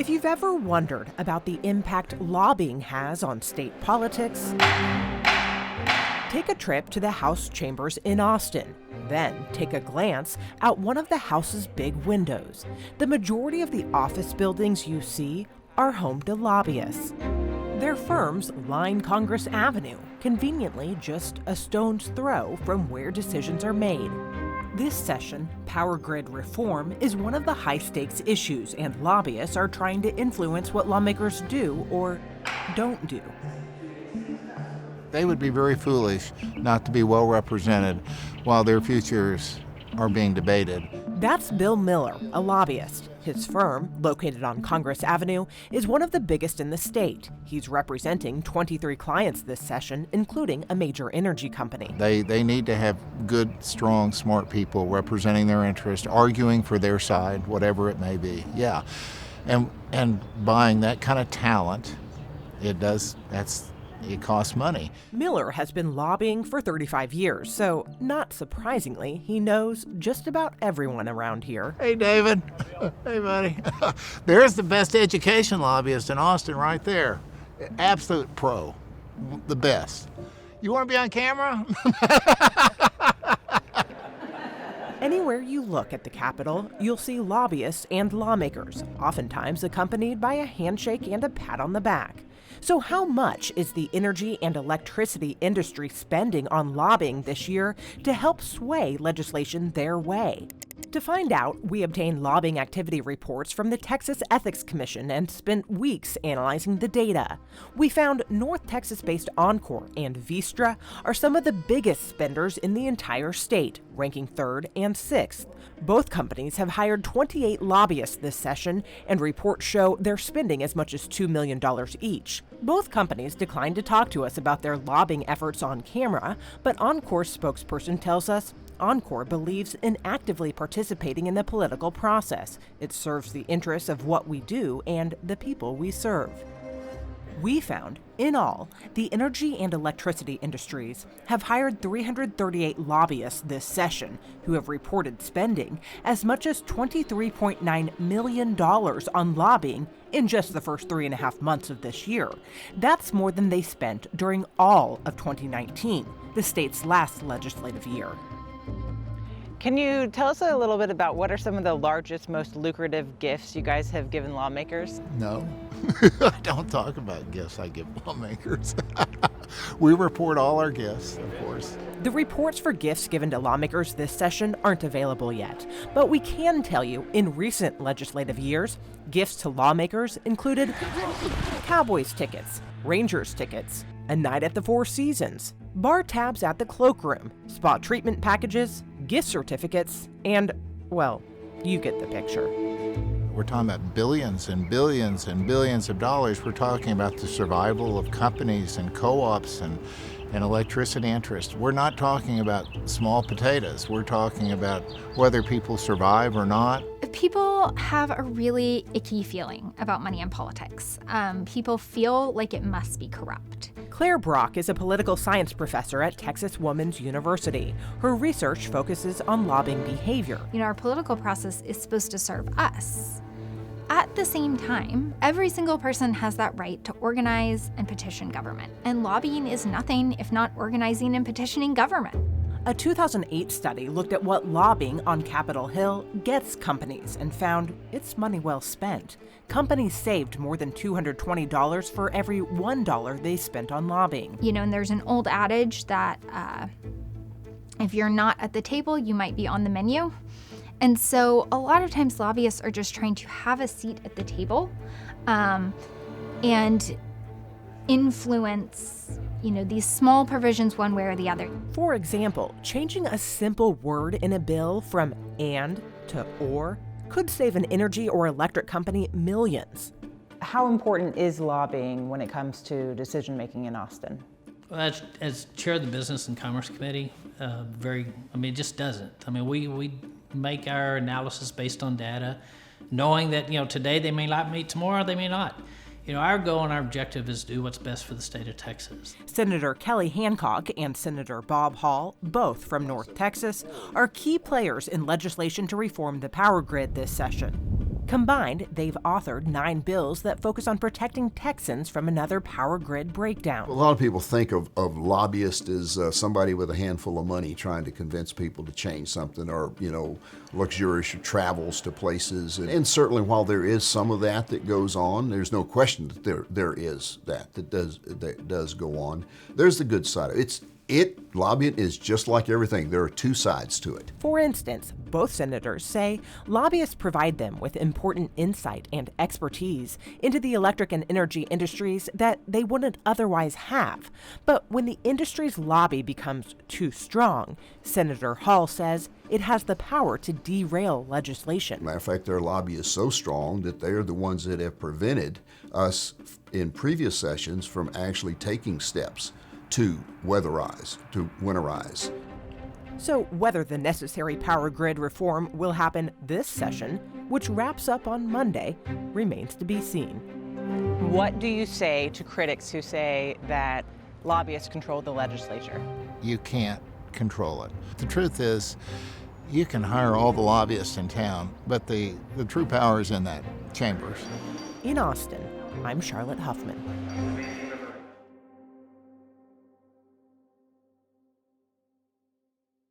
If you've ever wondered about the impact lobbying has on state politics, take a trip to the House chambers in Austin. Then take a glance out one of the House's big windows. The majority of the office buildings you see are home to lobbyists. Their firms line Congress Avenue, conveniently just a stone's throw from where decisions are made. This session, power grid reform, is one of the high-stakes issues, and lobbyists are trying to influence what lawmakers do or don't do. They would be very foolish not to be well represented while their futures are being debated. That's Bill Miller, a lobbyist. His firm, located on Congress Avenue, is one of the biggest in the state. He's representing 23 clients this session, including a major energy company. They need to have good, strong, smart people representing their interest, arguing for their side, whatever it may be. Yeah. And buying that kind of talent, it costs money. Miller has been lobbying for 35 years, so not surprisingly, he knows just about everyone around here. Hey, David. Hey, buddy. There's the best education lobbyist in Austin right there. Absolute pro. The best. You want to be on camera? Anywhere you look at the Capitol, you'll see lobbyists and lawmakers, oftentimes accompanied by a handshake and a pat on the back. So how much is the energy and electricity industry spending on lobbying this year to help sway legislation their way? To find out, we obtained lobbying activity reports from the Texas Ethics Commission and spent weeks analyzing the data. We found North Texas-based Encore and Vistra are some of the biggest spenders in the entire state, ranking 3rd and 6th. Both companies have hired 28 lobbyists this session, and reports show they're spending as much as $2 million each. Both companies declined to talk to us about their lobbying efforts on camera, but Encore's spokesperson tells us Encore believes in actively participating in the political process. It serves the interests of what we do and the people we serve. We found, in all, the energy and electricity industries have hired 338 lobbyists this session who have reported spending as much as $23.9 million on lobbying in just the first 3.5 months of this year. That's more than they spent during all of 2019, the state's last legislative year. Can you tell us a little bit about what are some of the largest, most lucrative gifts you guys have given lawmakers? No, I don't talk about gifts I give lawmakers. We report all our gifts, of course. The reports for gifts given to lawmakers this session aren't available yet, but we can tell you in recent legislative years, gifts to lawmakers included Cowboys tickets, Rangers tickets, a night at the Four Seasons, bar tabs at the Cloakroom, spa treatment packages, gift certificates, and, well, you get the picture. We're talking about billions and billions and billions of dollars. We're talking about the survival of companies and co-ops and electricity interests. We're not talking about small potatoes. We're talking about whether people survive or not. People have a really icky feeling about money in politics. People feel like it must be corrupt. Claire Brock is a political science professor at Texas Women's University. Her research focuses on lobbying behavior. Our political process is supposed to serve us. At the same time, every single person has that right to organize and petition government. And lobbying is nothing if not organizing and petitioning government. A 2008 study looked at what lobbying on Capitol Hill gets companies and found it's money well spent. Companies saved more than $220 for every $1 they spent on lobbying. And there's an old adage that if you're not at the table, you might be on the menu. And so a lot of times lobbyists are just trying to have a seat at the table and influence, these small provisions one way or the other. For example, changing a simple word in a bill from and to or could save an energy or electric company millions. How important is lobbying when it comes to decision-making in Austin? Well, as chair of the Business and Commerce Committee, it just doesn't. We make our analysis based on data, knowing that, today they may not meet, tomorrow they may not. Our goal and our objective is to do what's best for the state of Texas. Senator Kelly Hancock and Senator Bob Hall, both from North Texas, are key players in legislation to reform the power grid this session. Combined, they've authored 9 bills that focus on protecting Texans from another power grid breakdown. A lot of people think of lobbyists as somebody with a handful of money trying to convince people to change something, or, luxurious travels to places. And certainly while there is some of that goes on, there's no question that there is that does go on. There's the good side of it. Lobbying is just like everything. There are two sides to it. For instance, both senators say lobbyists provide them with important insight and expertise into the electric and energy industries that they wouldn't otherwise have. But when the industry's lobby becomes too strong, Senator Hall says it has the power to derail legislation. Matter of fact, their lobby is so strong that they're the ones that have prevented us in previous sessions from actually taking steps to winterize. So whether the necessary power grid reform will happen this session, which wraps up on Monday, remains to be seen. What do you say to critics who say that lobbyists control the legislature? You can't control it. The truth is, you can hire all the lobbyists in town, but the true power is in that chambers. In Austin, I'm Charlotte Huffman.